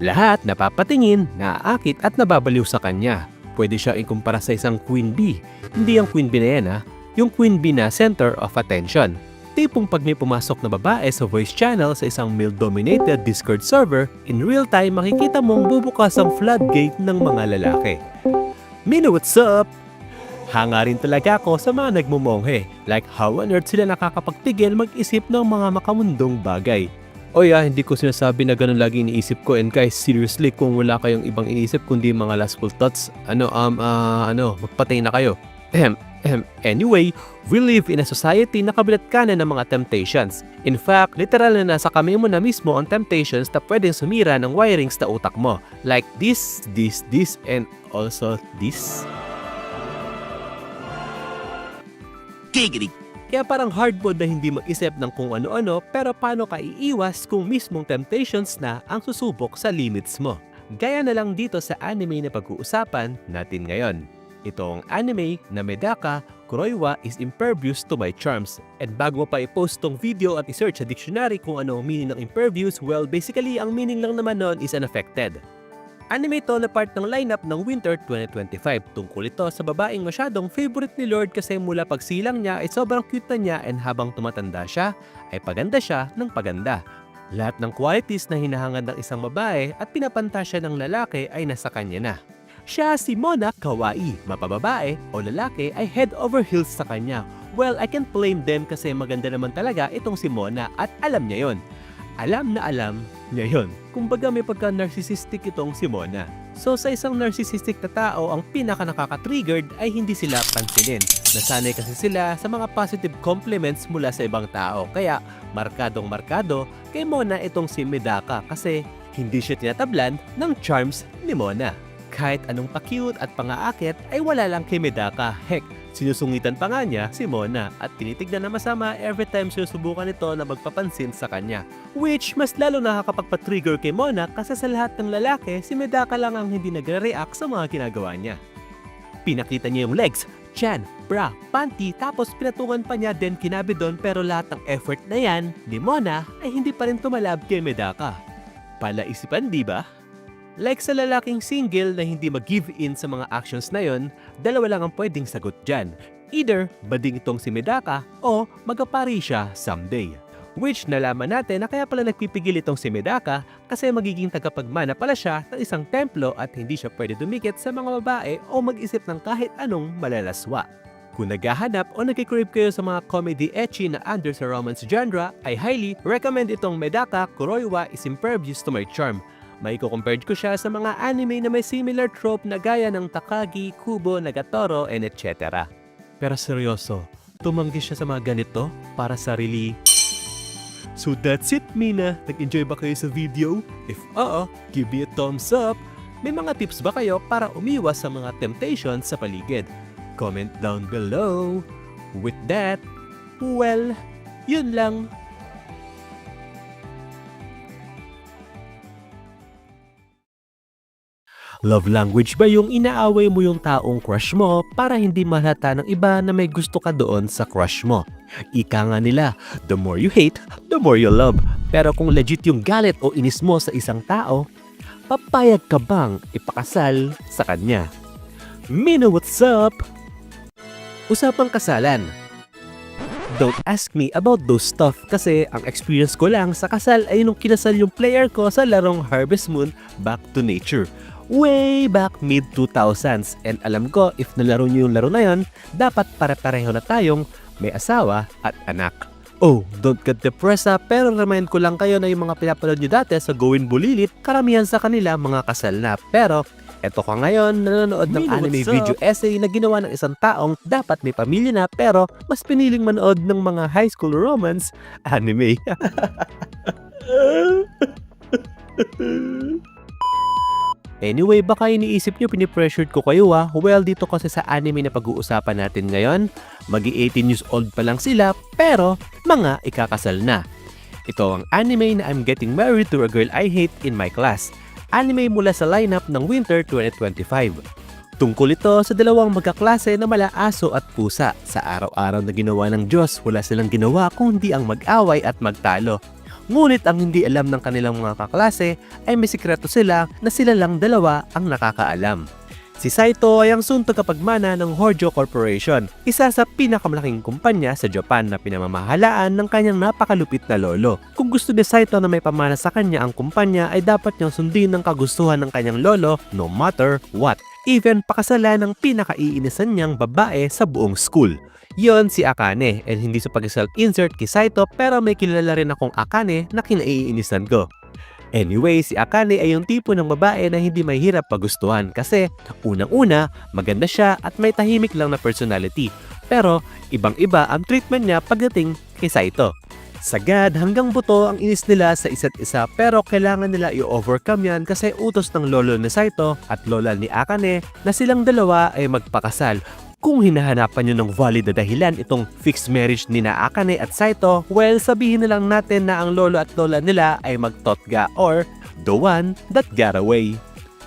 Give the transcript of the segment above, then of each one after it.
Lahat napapatingin, naaakit at nababaliw sa kanya. Pwede siya ikumpara sa isang queen bee. Hindi ang queen bee na yan yung queen bee na center of attention. Tipong pag may pumasok na babae sa voice channel sa isang male-dominated Discord server, in real time makikita mong bubukas ang floodgate ng mga lalaki. Mina, what's up? Hanga rin talaga ako sa mga nagmumonghe. Like how on earth sila nakakapagtigil mag-isip ng mga makamundong bagay. Hindi ko sinasabi na ganun lagi iniisip ko, and guys, seriously, kung wala kayong ibang iniisip kundi mga lustful thoughts, magpatay na kayo. Anyway, we live in a society na kabilat kanan ng mga temptations. In fact, literal na nasa kamay mo na mismo ang temptations na pwedeng sumira ng wirings sa utak mo. Like this, and also this. Giggity! Kaya parang hard mode na hindi mag-isip ng kung ano-ano, pero paano ka iiwas kung mismong temptations na ang susubok sa limits mo. Gaya na lang dito sa anime na pag-uusapan natin ngayon. Itong anime na Medaka Kuroiwa is impervious to my charms. And bago mo pa i-post tong video at i-search sa dictionary kung ano ang meaning ng impervious, well, basically ang meaning lang naman nun is unaffected. Anime to na part ng lineup ng Winter 2025. Tungkol ito sa babaeng masyadong favorite ni Lord kasi mula pagsilang niya ay sobrang cute na niya, and habang tumatanda siya ay paganda siya ng paganda. Lahat ng qualities na hinahangad ng isang babae at pinapantasya ng lalaki ay nasa kanya na. Siya si Mona Kawaii, mapababae o lalaki ay head over heels sa kanya. Well, I can't blame them kasi maganda naman talaga itong si Mona at alam niya yon. Alam niya yon. Kumbaga may pagka-narcissistic itong si Mona. So sa isang narcissistic na tao, ang pinaka-nakaka-triggered ay hindi sila pansinin. Nasanay kasi sila sa mga positive compliments mula sa ibang tao. Kaya markadong-markado kay Mona itong si Medaka kasi hindi siya tinatablan ng charms ni Mona. Kahit anong pa-cute at pang-aakit ay wala lang kay Medaka. Heck, sinusungitan pa nga niya si Mona at tinitignan na masama every time sinusubukan ito na magpapansin sa kanya. Which mas lalo nakakapagpa-trigger kay Mona kasi sa lahat ng lalaki, si Medaka lang ang hindi nagre-react sa mga ginagawa niya. Pinakita niya yung legs, chan, bra, panty, tapos pinatungan pa niya din kinabi doon, pero lahat ng effort na yan ni Mona ay hindi pa rin tumalab kay Medaka. Palaisipan, di ba? Like sa lalaking single na hindi mag-give in sa mga actions na yon, dalawa lang ang pwedeng sagot dyan. Either bading itong si Medaka o magapari siya someday. Which nalaman natin na kaya pala nagpipigil itong si Medaka kasi magiging tagapagmana pala siya ng isang templo at hindi siya pwede dumikit sa mga babae o mag-isip ng kahit anong malalaswa. Kung naghahanap o nagkikrave kayo sa mga comedy ecchi na under sa romance genre, I highly recommend itong Medaka Kuroiwa is impervious to my charm. May ko-compared ko siya sa mga anime na may similar trope na gaya ng Takagi, Kubo, Nagatoro, and etc. Pero seryoso, tumanggi siya sa mga ganito para sa sarili. So that's it, Mina. Nag-enjoy ba kayo sa video? If oo, give me a thumbs up. May mga tips ba kayo para umiwas sa mga temptations sa paligid? Comment down below. With that, well, yun lang. Love language ba yung inaaway mo yung taong crush mo para hindi mahalata ng iba na may gusto ka doon sa crush mo? Ika nga nila, the more you hate, the more you love. Pero kung legit yung galit o inis mo sa isang tao, papayag ka bang ipakasal sa kanya? Mina, what's up? Usapang kasalan. Don't ask me about those stuff kasi ang experience ko lang sa kasal ay nung kinasal yung player ko sa larong Harvest Moon Back to Nature. Way back mid-2000s, and alam ko if nalaro nyo yung laro na yon, dapat pare-pareho na tayong may asawa at anak. Oh, don't get depressed pero remind ko lang kayo na yung mga pinapanood nyo dati sa Gowin Bulilit, karamihan sa kanila mga kasal na. Pero eto ka ngayon nanonood ng anime video essay na ginawa ng isang taong dapat may pamilya na pero mas piniling manood ng mga high school romance anime. Anyway, baka iniisip nyo pinipressured ko kayo Well, dito kasi sa anime na pag-uusapan natin ngayon, magi-18 years old pa lang sila pero mga ikakasal na. Ito ang anime na I'm Getting Married to a Girl I Hate in My Class. Anime mula sa lineup ng Winter 2025. Tungkol ito sa dalawang magkaklase na mala aso at pusa. Sa araw-araw na ginawa ng Diyos, wala silang ginawa kundi ang mag-away at magtalo. Ngunit ang hindi alam ng kanilang mga kaklase ay may sikreto sila na sila lang dalawa ang nakakaalam. Si Saito ay ang soon tagapagmana ng Hojo Corporation, isa sa pinakamalaking kumpanya sa Japan na pinamamahalaan ng kanyang napakalupit na lolo. Kung gusto ni Saito na may pamana sa kanya ang kumpanya ay dapat niyang sundin ang kagustuhan ng kanyang lolo no matter what. Even pakasalan ng pinakaiinisan niyang babae sa buong school. Yon si Akane, and hindi sa pag-self-insert kay Saito pero may kilala rin akong Akane na kinaiinisan ko. Anyway, si Akane ay yung tipo ng babae na hindi mahirap pagustuhan kasi unang-una, maganda siya at may tahimik lang na personality. Pero ibang-iba ang treatment niya pagdating kay Saito. Sagad hanggang buto ang inis nila sa isa't isa pero kailangan nila i-overcome yan kasi utos ng lolo ni Saito at lola ni Akane na silang dalawa ay magpakasal. Kung hinahanapan nyo ng valid na dahilan itong fixed marriage ni na Akane at Saito, well, sabihin na lang natin na ang lolo at lola nila ay magtotga or the one that got away.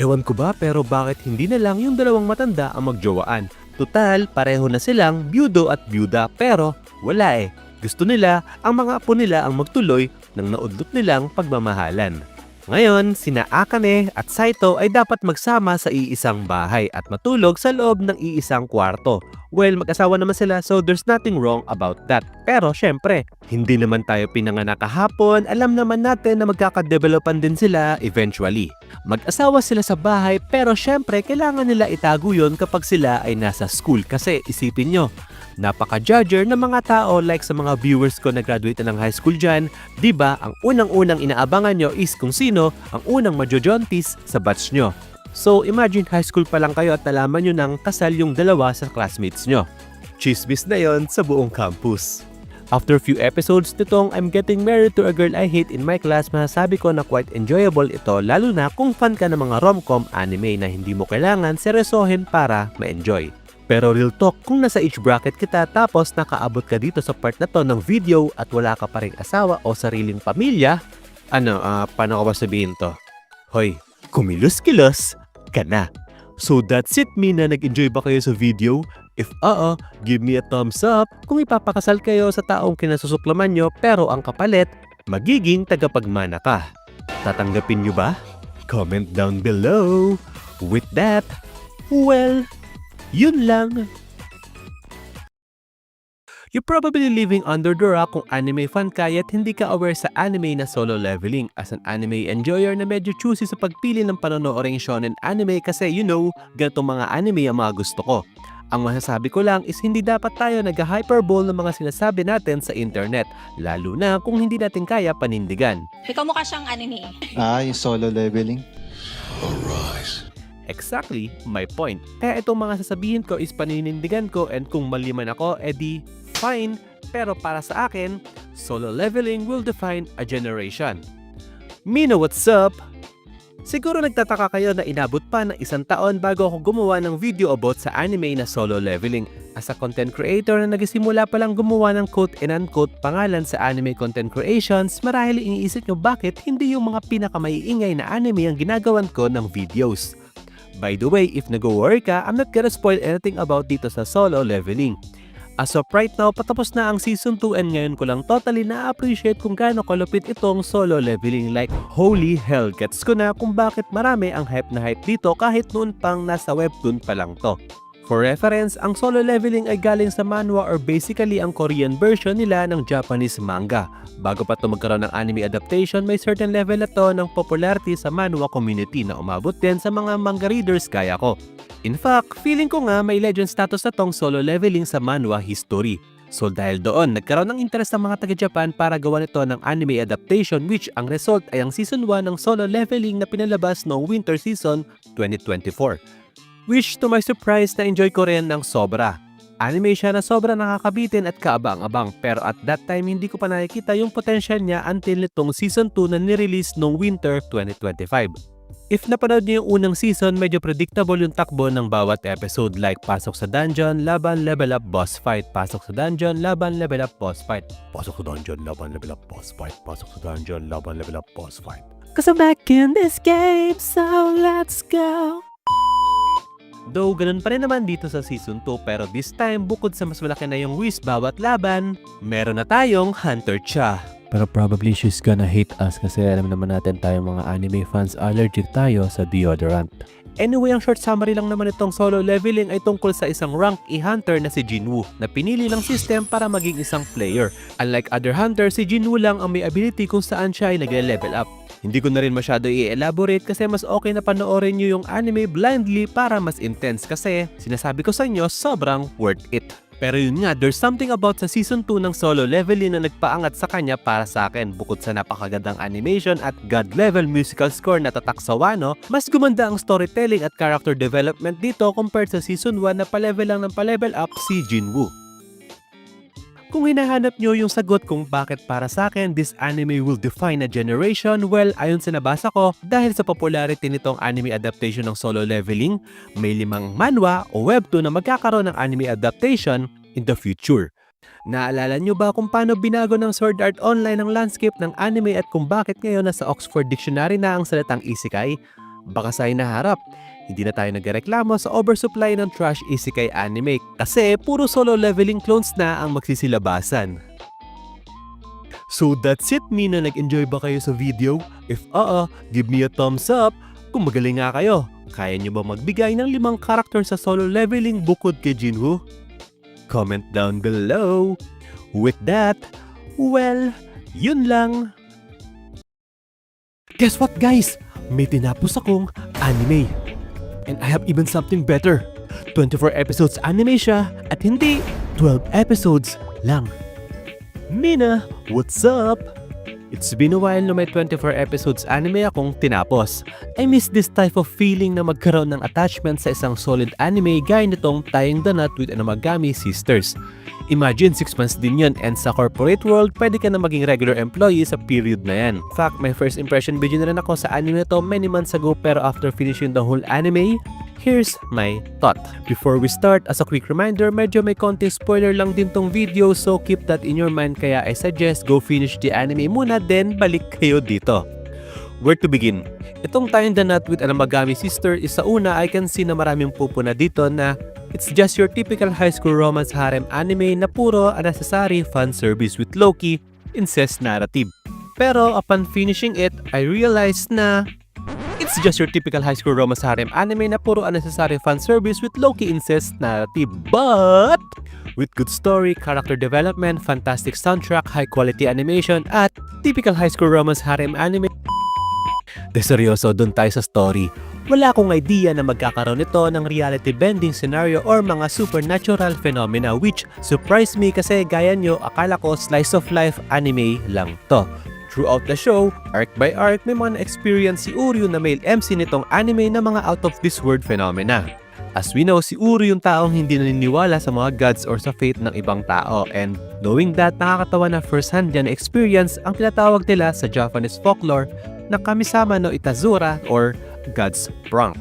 Ewan ko ba pero bakit hindi na lang yung dalawang matanda ang magjowaan? Total, pareho na silang byudo at byuda pero wala eh. Gusto nila ang mga apo nila ang magtuloy ng naudlot nilang pagmamahalan. Ngayon, sina Akane at Saito ay dapat magsama sa iisang bahay at matulog sa loob ng iisang kwarto. Well, mag-asawa naman sila so there's nothing wrong about that. Pero syempre, hindi naman tayo pinanganak kahapon, alam naman natin na magkakadevelopan din sila eventually. Mag-asawa sila sa bahay pero syempre kailangan nila itago yun kapag sila ay nasa school kasi isipin nyo, napaka-judger ng mga tao like sa mga viewers ko na graduate ng high school dyan, diba ang unang-unang inaabangan nyo is kung sino ang unang majojontis sa batch nyo. So imagine high school pa lang kayo at nalaman nyo nang kasal yung dalawa sa classmates nyo. Chismis na yon sa buong campus. After few episodes nitong I'm Getting Married to a Girl I Hate in my class, masasabi ko na quite enjoyable ito lalo na kung fan ka ng mga rom-com anime na hindi mo kailangan seryosohin para ma-enjoy. Pero real talk, kung nasa age bracket kita tapos nakaabot ka dito sa part na to ng video at wala ka pa ring asawa o sariling pamilya, paano ko ba sabihin to? Hoy, kumilos-kilos ka na. So that's it me na nag-enjoy ba kayo sa video? If give me a thumbs up kung ipapakasal kayo sa taong kinasusuplaman nyo pero ang kapalit, magiging tagapagmana ka. Tatanggapin nyo ba? Comment down below. With that, well, yun lang. You're probably living under the rock kung anime fan ka yet hindi ka aware sa anime na Solo Leveling. As an anime enjoyer na medyo choosy sa pagpili ng panonooring shonen anime kasi ganitong mga anime ang mga gusto ko. Ang masasabi ko lang is hindi dapat tayo nag-hyperbole ng mga sinasabi natin sa internet, lalo na kung hindi natin kaya panindigan. Ikaw mukha siyang anime. Yung Solo Leveling. Exactly my point. Kaya itong mga sasabihin ko is paninindigan ko and kung mali man ako, edi fine. Pero para sa akin, Solo Leveling will define a generation. Mino, what's up? Siguro nagtataka kayo na inabot pa ng 1 taon bago ako gumawa ng video about sa anime na Solo Leveling. As a content creator na nagsimula pa lang gumawa ng quote and unquote pangalan sa anime content creations, marahil iniisip nyo bakit hindi yung mga pinakamaiingay na anime ang ginagawan ko ng videos. By the way, if nag-worry ka, I'm not gonna spoil anything about dito sa Solo Leveling. As of right now, patapos na ang Season 2 and ngayon ko lang totally na-appreciate kung gaano kalupit itong Solo Leveling. Like, holy hell, gets ko na kung bakit marami ang hype na hype dito kahit noon pang nasa webtoon pa lang to. For reference, ang Solo Leveling ay galing sa manhwa or basically ang Korean version nila ng Japanese manga. Bago pa ito magkaroon ng anime adaptation, may certain level na to ng popularity sa manhwa community na umabot din sa mga manga readers kaya ko. In fact, feeling ko nga may legend status na tong Solo Leveling sa manhwa history. So dahil doon, nagkaroon ng interest ng mga taga-Japan para gawa nito ng anime adaptation which ang result ay ang Season 1 ng Solo Leveling na pinalabas noong Winter Season 2024. Which to my surprise na enjoy ko rin ng sobra. Anime siya na sobra nakakabitin at kaabang-abang pero at that time hindi ko pa nakikita yung potential niya until nitong Season 2 na nirelease noong Winter 2025. If napanood niyo yung unang season, medyo predictable yung takbo ng bawat episode like pasok sa dungeon, laban, level up, boss fight. Pasok sa dungeon, laban, level up, boss fight. Pasok sa dungeon, laban, level up, boss fight. Pasok sa dungeon, laban, level up, boss fight. Cause I'm back in this game, so let's go! Though ganun pa rin naman dito sa Season 2 pero this time bukod sa mas malaki na yung wish bawat laban, meron na tayong Hunter Cha. Pero probably she's gonna hate us kasi alam naman natin tayong mga anime fans allergic tayo sa deodorant. Anyway, ang short summary lang naman itong Solo Leveling ay tungkol sa isang rank E-Hunter na si Jinwoo na pinili ng system para maging isang player. Unlike other hunter, si Jinwoo lang ang may ability kung saan siya ay nagle-level up. Hindi ko na rin masyado i-elaborate kasi mas okay na panoorin nyo yung anime blindly para mas intense kasi sinasabi ko sa inyo sobrang worth it. Pero yun nga, there's something about sa Season 2 ng Solo Leveling na nagpaangat sa kanya para sa akin. Bukod sa napakagandang animation at god-level musical score na tatak sa Wano, mas gumanda ang storytelling at character development dito compared sa Season 1 na pa-level lang ng pa-level up si Jinwoo. Kung hinahanap nyo yung sagot kung bakit para sa akin this anime will define a generation, well, ayon sa nabasa ko, dahil sa popularity nitong anime adaptation ng Solo Leveling, may 5 manhwa o webtoon na magkakaroon ng anime adaptation in the future. Naalala nyo ba kung paano binago ng Sword Art Online ang landscape ng anime at kung bakit ngayon nasa Oxford Dictionary na ang salitang isekai? Baka sa hinaharap, hindi na tayo nagreklamo sa oversupply ng trash isekai anime kasi puro Solo Leveling clones na ang magsisilabasan. So that's it, Mina. Nag-enjoy ba kayo sa video? If give me a thumbs up. Kung magaling nga kayo, kaya nyo ba magbigay ng 5 karakter sa Solo Leveling bukod kay Jinwoo? Comment down below. With that, well, yun lang. Guess what, guys? May tinapos akong anime. And I have even something better. 24 episodes anime siya at hindi 12 episodes lang. Mina, what's up? It's been a while na may 24 episodes anime akong tinapos. I miss this type of feeling na magkaroon ng attachment sa isang solid anime gaya nitong Tying the Knot with Amagami Sisters. Imagine 6 months din yun and sa corporate world, pwede ka na maging regular employee sa period na yan. In fact, my first impression video na rin ako sa anime na to many months ago pero after finishing the whole anime, here's my thought. Before we start, as a quick reminder, medyo may konting spoiler lang din tong video so keep that in your mind kaya I suggest go finish the anime muna then balik kayo dito. Where to begin? Itong Tying the Knot with Amagami Sister is sa una I can see na maraming pupuna dito na it's just your typical high school romance harem anime na puro unnecessary fan service with low-key incest narrative. Pero upon finishing it, I realized na it's just your typical high school romance harem anime na puro unnecessary fan service with low-key incest narrative. But with good story, character development, fantastic soundtrack, high-quality animation, at typical high school romance harem anime. De seryoso, dun tayo sa story. Wala akong idea na magkakaroon ito ng reality bending scenario or mga supernatural phenomena which surprised me kasi gaya nyo, akala ko slice of life anime lang to. Throughout the show, arc by arc, may mga na-experience si Uryu na male MC nitong anime na mga out of this world phenomena. As we know, si Uryu yung taong hindi naniniwala sa mga gods or sa fate ng ibang tao and knowing that, nakakatawa na first-hand yan experience ang tinatawag nila sa Japanese folklore na Kamisama no Itazura or God's prank.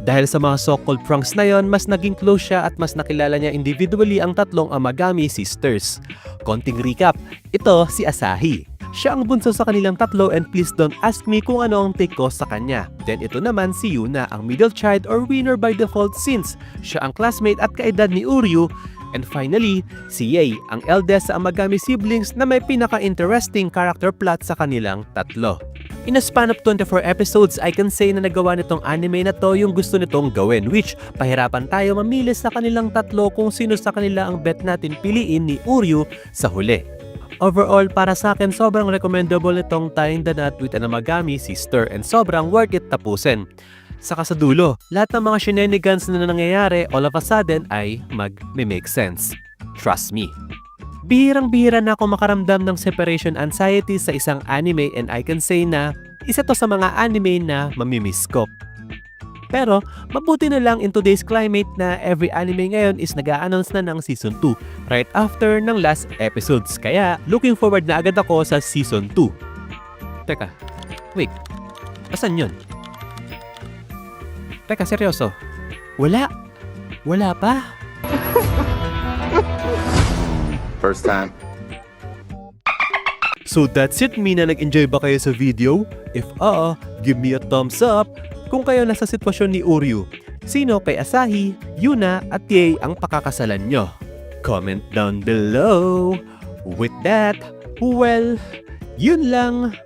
Dahil sa mga so-called pranks na yon, mas naging close siya at mas nakilala niya individually ang 3 Amagami sisters. Konting recap, ito si Asahi. Siya ang bunso sa kanilang 3 and please don't ask me kung ano ang take ko sa kanya. Then ito naman si Yuna, ang middle child or winner by default since siya ang classmate at kaedad ni Uryu. And finally, si Yae, ang eldest sa Amagami siblings na may pinaka-interesting character plot sa kanilang 3. In a span of 24 episodes, I can say na nagawa nitong anime na to yung gusto nitong gawin, which pahirapan tayo mamili sa kanilang 3 kung sino sa kanila ang bet natin piliin ni Uryu sa huli. Overall, para sa akin, sobrang recommendable nitong Tying the Knot with Amagami Sister and sobrang worth it tapusin. Saka sa dulo, lahat ng mga shenanigans na nangyayari all of a sudden ay mag-make sense. Trust me. Bihirang-bihira na ako makaramdam ng separation anxiety sa isang anime and I can say na isa to sa mga anime na mamimiss ko. Pero mabuti na lang in today's climate na every anime ngayon is nag-a-announce na ng Season 2 right after ng last episodes. Kaya looking forward na agad ako sa Season 2. Teka, wait, asan yun? Teka, seryoso? Wala pa? First time. So that's it, Mina. Nag-enjoy ba kayo sa video? If give me a thumbs up. Kung kayo nasa sitwasyon ni Uryu, sino kay Asahi, Yuna at Yae ang pakakasalan nyo? Comment down below. With that, well, Yun lang.